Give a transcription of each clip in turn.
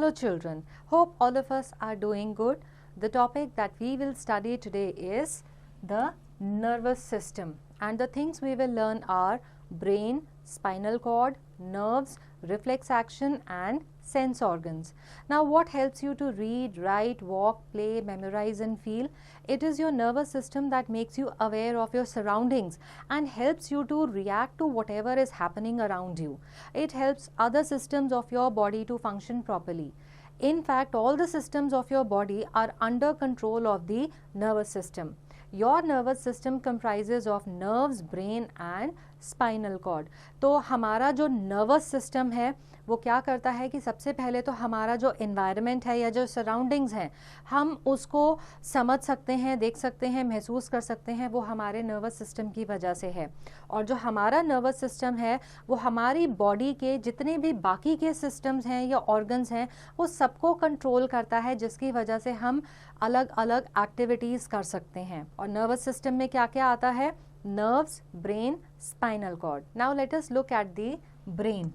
Hello children, hope all of us are doing good. The topic that we will study today is the nervous system, and the things we will learn are brain, spinal cord, nerves, reflex action and sense organs. Now what helps you to read, write, walk, play, memorize and feel? It is your nervous system that makes you aware of your surroundings and helps you to react to whatever is happening around you. It helps other systems of your body to function properly. In fact, all the systems of your body are under control of the nervous system. Your nervous system comprises of nerves, brain and spinal cord. तो हमारा जो nervous system है वो क्या करता है कि सबसे पहले तो हमारा जो environment है या जो surroundings हैं हम उसको समझ सकते हैं, देख सकते हैं, महसूस कर सकते हैं, वो हमारे nervous system की वजह से है। और जो हमारा nervous system है वो हमारी body के जितने भी बाकी के systems हैं या organs हैं वो सबको control करता है, जिसकी वजह से हम अलग अलग activities कर सकते हैं। और nervous system में क्या क्या आता है? Nerves, brain, spinal cord. Now let us look at the brain.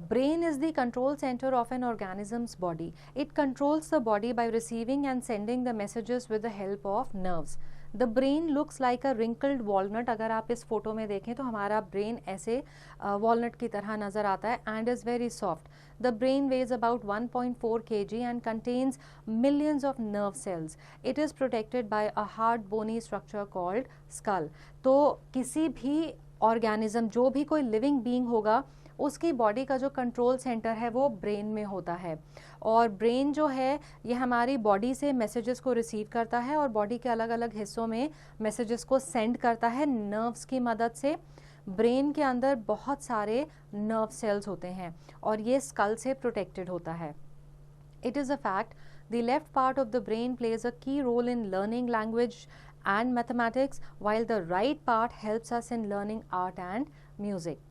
Brain is the control center of an organism's body. It controls the body by receiving and sending the messages with the help of nerves. The brain looks like a wrinkled walnut. अगर आप इस photo में देखें तो हमारा brain ऐसे walnut की तरह नज़र आता है and is very soft. The brain weighs about 1.4 kg and contains millions of nerve cells. It is protected by a hard bony structure called skull. तो किसी भी organism, जो भी कोई living being होगा उसकी बॉडी का जो कंट्रोल सेंटर है वो ब्रेन में होता है। और ब्रेन जो है ये हमारी बॉडी से मैसेजेस को रिसीव करता है और बॉडी के अलग अलग हिस्सों में मैसेजेस को सेंड करता है नर्व्स की मदद से। ब्रेन के अंदर बहुत सारे नर्व सेल्स होते हैं और ये स्कल से प्रोटेक्टेड होता है। It is a fact the left part of the brain plays a key role in learning language and mathematics, while the right part helps us in learning art and music.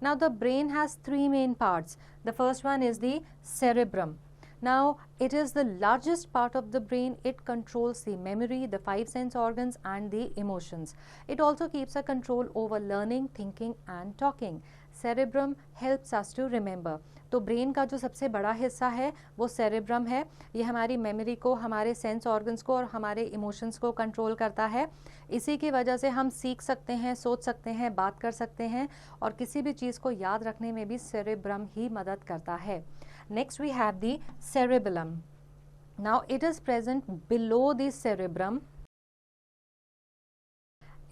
Now the brain has three main parts. The first one is the cerebrum. Now it is the largest part of the brain. It controls the memory, the five sense organs and the emotions. It also keeps a control over learning, thinking and talking. Cerebrum helps us to remember. तो brain का जो सबसे बड़ा हिस्सा है वो cerebrum है। ये हमारी मेमोरी को, हमारे सेंस ऑर्गन्स को और हमारे इमोशंस को कंट्रोल करता है। इसी की वजह से हम सीख सकते हैं, सोच सकते हैं, बात कर सकते हैं और किसी भी चीज़ को याद रखने में भी सेरेब्रम ही मदद करता है। Next we have the cerebellum. Now it is present below the cerebrum.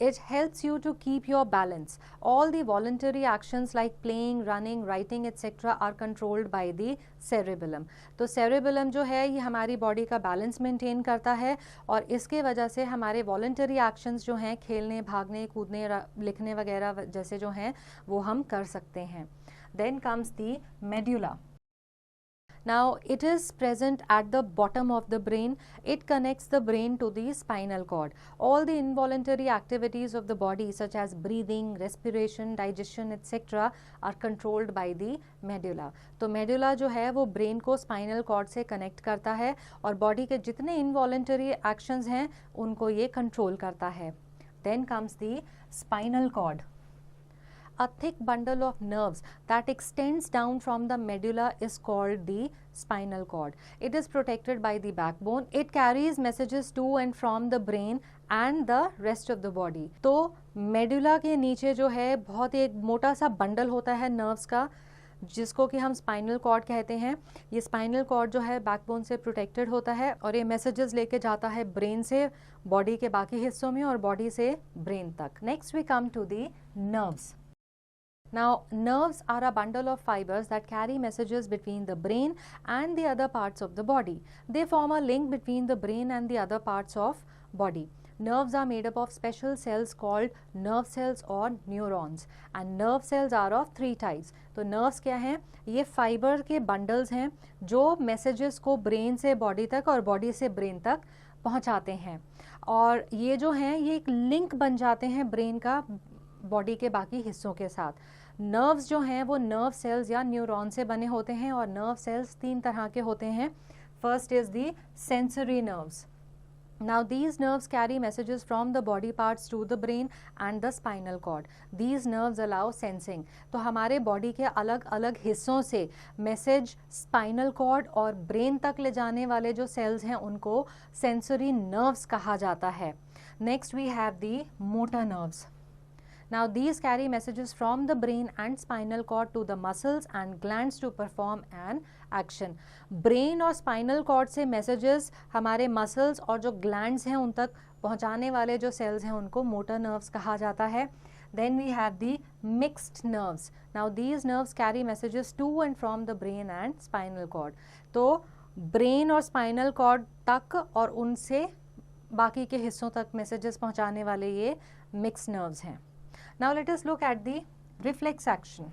It helps you to keep your balance. All the voluntary actions like playing, running, writing etc. are controlled by the cerebellum. तो cerebellum जो है ये हमारी body का balance maintain करता है और इसके वजह से हमारे voluntary actions जो हैं खेलने, भागने, कूदने, लिखने वगैरह जैसे जो हैं वो हम कर सकते हैं। Then comes the medulla. Now it is present at the bottom of the brain. It connects the brain to the spinal cord. All the involuntary activities of the body such as breathing, respiration, digestion etc. are controlled by the medulla. तो medulla जो है वो brain को spinal cord से connect करता है और body के जितने involuntary actions हैं उनको ये control करता है। Then comes the spinal cord. A thick bundle of nerves that extends down from the medulla is called the spinal cord. It is protected by the backbone. It carries messages to and from the brain and the rest of the body. तो medulla के नीचे जो है बहुत एक मोटा सा bundle होता है नर्व्स का जिसको कि हम स्पाइनल कॉर्ड कहते हैं। ये स्पाइनल कॉर्ड जो है बैकबोन से प्रोटेक्टेड होता है और ये मैसेजेस लेके जाता है ब्रेन से बॉडी के बाकी हिस्सों में और बॉडी से ब्रेन तक। Next we come to the nerves. Now nerves are a bundle of fibers that carry messages between the brain and the other parts of the body. They form a link between the brain and the other parts of body. Nerves are made up of special cells called nerve cells or neurons and nerve cells are of three types. तो nerves क्या हैं? ये fibre के bundles हैं जो messages को brain से body तक और बॉडी से ब्रेन तक पहुंचाते हैं और ये जो हैं ये एक लिंक बन जाते हैं ब्रेन का बॉडी के बाकी हिस्सों के साथ। नर्व्स जो हैं वो नर्व सेल्स या न्यूरॉन से बने होते हैं और नर्व सेल्स तीन तरह के होते हैं। First is the sensory nerves, Now these nerves carry messages from the body parts to the brain and the spinal cord. These nerves allow sensing. तो हमारे बॉडी के अलग अलग हिस्सों से मैसेज स्पाइनल कॉर्ड और ब्रेन तक ले जाने वाले जो सेल्स हैं उनको सेंसरी नर्व्स कहा जाता है. Next we have the motor nerves. Now these carry messages from the brain and spinal cord to the muscles and glands to perform an action. Brain और spinal cord से messages हमारे muscles और जो glands हैं उन तक पहुंचाने वाले जो cells हैं उनको motor nerves कहा जाता है. Then we have the mixed nerves. Now these nerves carry messages to and from the brain and spinal cord. तो brain और spinal cord तक और उनसे बाकी के हिस्सों तक messages पहुंचाने वाले ये mixed nerves हैं. Now let us look at the reflex action.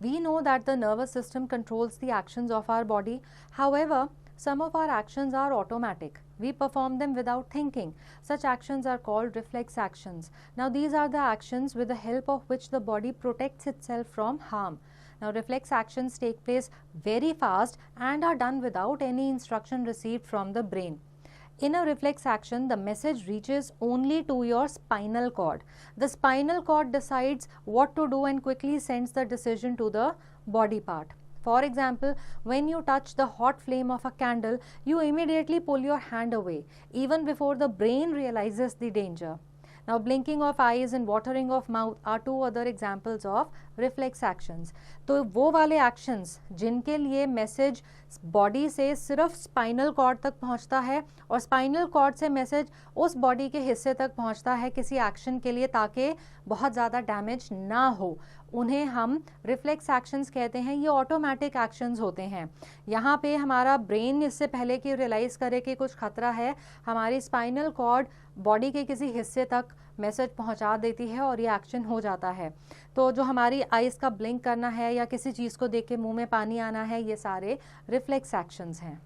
We know that the nervous system controls the actions of our body. However, some of our actions are automatic. We perform them without thinking. Such actions are called reflex actions. Now these are the actions with the help of which the body protects itself from harm. Now reflex actions take place very fast and are done without any instruction received from the brain. In a reflex action, the message reaches only to your spinal cord. The spinal cord decides what to do and quickly sends the decision to the body part. For example, when you touch the hot flame of a candle, you immediately pull your hand away, even before the brain realizes the danger. Now, blinking of eyes and watering of mouth are two other examples of reflex actions. तो वो वाले actions जिनके लिए message body से सिर्फ spinal cord तक पहुंचता है और स्पाइनल कॉर्ड से मैसेज उस बॉडी के हिस्से तक पहुंचता है किसी एक्शन के लिए ताकि बहुत ज़्यादा डैमेज ना हो, उन्हें हम रिफ्लेक्स एक्शंस कहते हैं. ये ऑटोमेटिक एक्शंस होते हैं. यहाँ पे हमारा ब्रेन इससे पहले कि रियलाइज़ करे कि कुछ खतरा है, हमारी स्पाइनल कॉर्ड बॉडी के किसी हिस्से तक मैसेज पहुंचा देती है और ये एक्शन हो जाता है. तो जो हमारी आइज़ का ब्लिंक करना है या किसी चीज़ को देख के मुंह में पानी आना है, ये सारे रिफ्लेक्स एक्शंस हैं.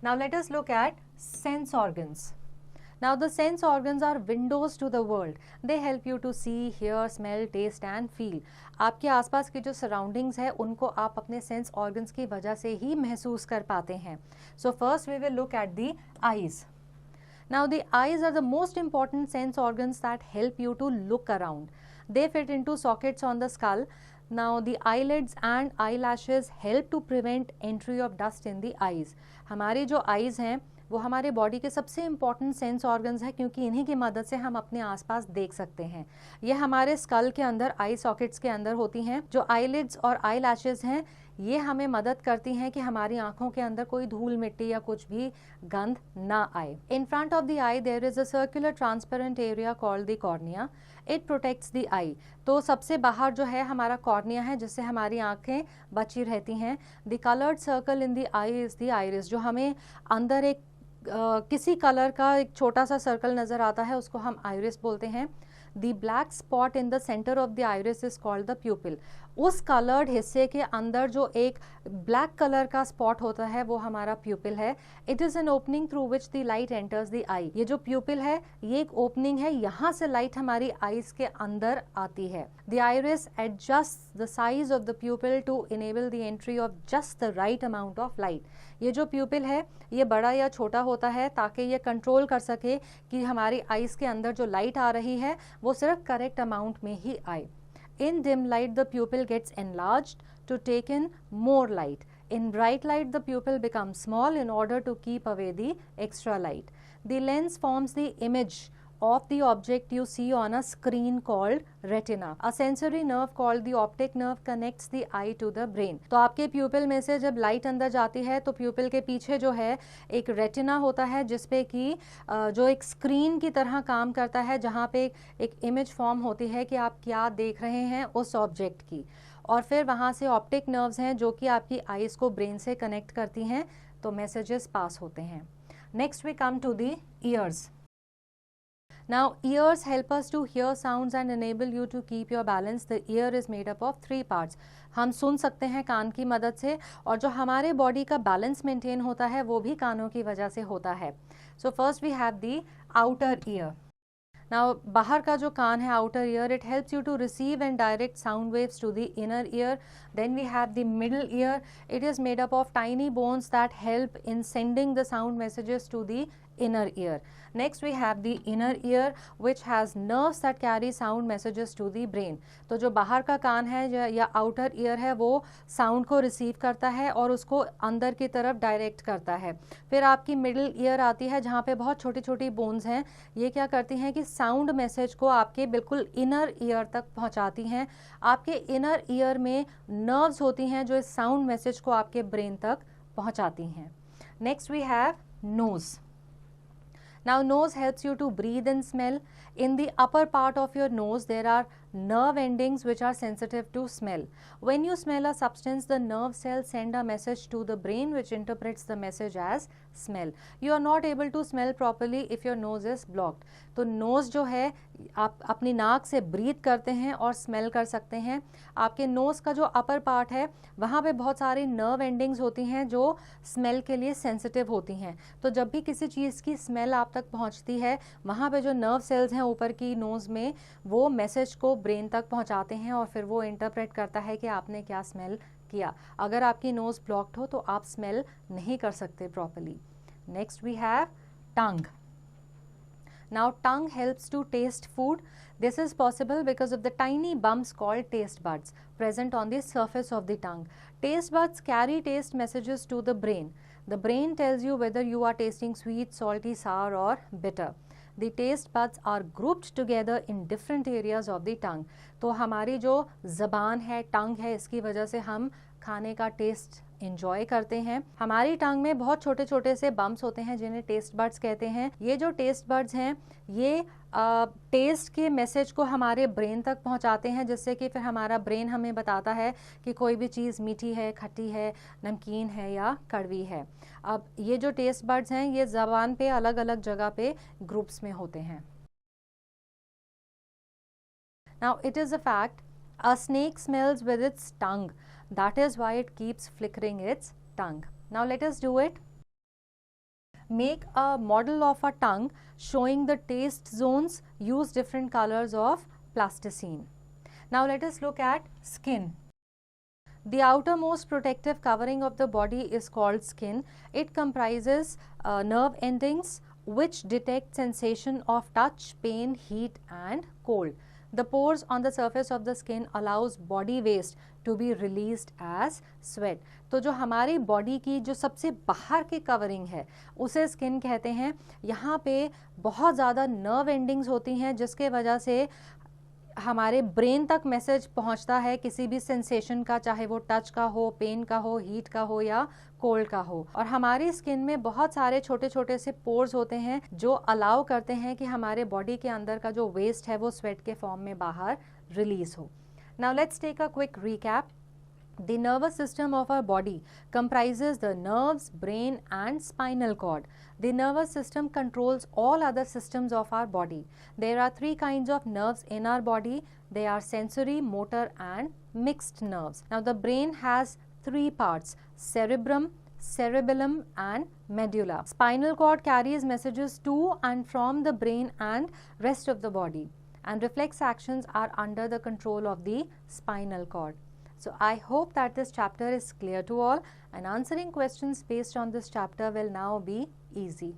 Now let us look at sense organs. Now the sense organs are windows to the world. They help you to see, hear, smell, taste and feel. आपके आसपास की जो सराउंडिंग्स है उनको आप अपने सेंस ऑर्गन्स की वजह से ही महसूस कर पाते हैं. So first we will look at the eyes. Now the eyes are the most important sense organs that help you to look around. They fit into sockets on the skull. Now the eyelids and eyelashes help to prevent entry of dust in the eyes. हमारी जो eyes हैं वो हमारे body के सबसे important sense organs हैं क्योंकि इन्हीं की मदद से हम अपने आसपास देख सकते हैं. ये हमारे स्कल के अंदर आई सॉकेट्स के अंदर होती हैं. जो आईलिड्स और आई लैशेज हैं ये हमें मदद करती हैं कि हमारी आंखों के अंदर कोई धूल मिट्टी या कुछ भी गंध ना आए. In front of the eye there is a circular transparent area called the cornea. It protects the eye. तो सबसे बाहर जो है हमारा कॉर्निया है जिससे हमारी आंखें बची रहती हैं. The coloured circle in the I is the iris. जो हमें अंदर एक किसी कलर का एक छोटा सा सर्कल नज़र आता है उसको हम आइरिस बोलते हैं. The black spot in the centre of the iris is called the प्यूपिल. उस कलर्ड हिस्से के अंदर जो एक ब्लैक कलर का स्पॉट होता है वो हमारा प्यूपिल है. It is an opening through which the light enters the eye. ये जो प्यूपिल है ये एक ओपनिंग है, यहाँ से लाइट हमारी आईज के अंदर आती है. The iris adjust the size of the pupil to enable the entry of just the right amount of light. ये जो प्यूपिल है ये बड़ा या छोटा होता है ताकि ये कंट्रोल कर सके कि हमारी आईज के अंदर जो लाइट आ रही है वो सिर्फ करेक्ट अमाउंट में ही आए. In dim light, the pupil gets enlarged to take in more light. In bright light, the pupil becomes small in order to keep away the extra light. The lens forms the image of the object you see on a screen called retina. A sensory nerve called the optic nerve connects the eye to the brain. तो आपके प्यूपिल में से जब light अंदर जाती है तो प्यूपिल के पीछे जो है एक रेटिना होता है जिसपे कि जो एक स्क्रीन की तरह काम करता है जहाँ पे एक इमेज फॉर्म होती है कि आप क्या देख रहे हैं उस ऑब्जेक्ट की. और फिर वहाँ से ऑप्टिक नर्व्स हैं जो कि आपकी आइज़ को ब्रेन से कनेक्ट करती हैं तो मैसेजेस पास होते हैं. Next we come to the ears. Now ears help us to hear sounds and enable you to keep your balance. The ear is made up of 3 parts. हम सुन सकते हैं कान की मदद से और जो हमारे बॉडी का बैलेंस मेंटेन होता है वो भी कानों की वजह से होता है. So first we have the outer ear. Now बाहर का जो कान है, outer ear, it helps you to receive and direct sound waves to the inner ear. Then we have the middle ear. It is made up of tiny bones that help in sending the sound messages to the inner ear. Next we have the inner ear which has nerves that carry sound messages to the brain. तो जो बाहर का कान है या outer ear है वो sound को receive करता है और उसको अंदर की तरफ direct करता है. फिर आपकी middle ear आती है जहाँ पे बहुत छोटी छोटी bones हैं. ये क्या करती हैं कि sound message को आपके बिल्कुल inner ear तक पहुँचाती हैं. आपके inner ear में nerves होती हैं जो इस sound message को आपके brain तक पहुँचाती हैं. Next we have nose. Now nose helps you to breathe and smell. In the upper part of your nose there are nerve endings which are sensitive to smell. When you smell a substance, the nerve cells send a message to the brain which interprets the message as smell. You are not able to smell properly if your nose is blocked. तो nose जो है आप अपनी नाक से breathe करते हैं और smell कर सकते हैं. आपके nose का जो upper part है वहाँ पे बहुत सारी nerve endings होती हैं जो smell के लिए sensitive होती हैं. तो जब भी किसी चीज़ की smell आप तक पहुँचती है वहाँ पे जो nerve cells हैं ऊपर की nose में वो message को ब्रेन तक पहुंचाते हैं और फिर वो इंटरप्रेट करता है कि आपने क्या स्मेल किया. अगर आपकी नोज ब्लॉक्ड हो तो आप स्मेल नहीं कर सकते properly. Next we have tongue. Now tongue helps to taste food. This is possible because of the tiny bumps called taste buds present on the surface of the tongue. Taste buds carry taste messages to the brain. The brain tells you whether you are tasting sweet, salty, sour or bitter. The taste buds are grouped together in different areas of the tongue. तो हमारी जो ज़बान है, टंग है, इसकी वजह से हम खाने का टेस्ट इंजॉय करते हैं. हमारी टंग में बहुत छोटे छोटे से बम्प्स होते हैं जिन्हें टेस्ट बड्स कहते हैं. ये जो टेस्ट बड्स हैं ये टेस्ट के मैसेज को हमारे ब्रेन तक पहुंचाते हैं जिससे कि फिर हमारा ब्रेन हमें बताता है कि कोई भी चीज़ मीठी है, खट्टी है, नमकीन है या कड़वी है. अब ये जो टेस्ट बड्स हैं ये ज़बान पे अलग अलग जगह पे ग्रुप्स में होते हैं. Now it is a fact, a snake smells with its tongue. That is why it keeps flickering its tongue. Now let us do it. Make a model of a tongue showing the taste zones. Use different colors of plasticine. Now let us look at skin. The outermost protective covering of the body is called skin. It comprises nerve endings which detect sensation of touch, pain, heat and cold. The pores on the surface of the skin allows body waste to be released as sweat. तो जो हमारी body की जो सबसे बाहर की covering है उसे स्किन कहते हैं. यहाँ पे बहुत ज़्यादा नर्व एंडिंग्स होती हैं जिसके वजह से हमारे ब्रेन तक मैसेज पहुंचता है किसी भी सेंसेशन का, चाहे वो टच का हो, पेन का हो, हीट का हो या कोल्ड का हो. और हमारी स्किन में बहुत सारे छोटे छोटे से पोर्स होते हैं जो अलाउ करते हैं कि हमारे बॉडी के अंदर का जो वेस्ट है वो स्वेट के फॉर्म में बाहर रिलीज हो. Now let's take a quick recap. The nervous system of our body comprises the nerves, brain and spinal cord. The nervous system controls all other systems of our body. There are three kinds of nerves in our body. They are sensory, motor and mixed nerves. Now the brain has three parts: cerebrum, cerebellum and medulla. Spinal cord carries messages to and from the brain and rest of the body, and reflex actions are under the control of the spinal cord. So I hope that this chapter is clear to all, and answering questions based on this chapter will now be easy.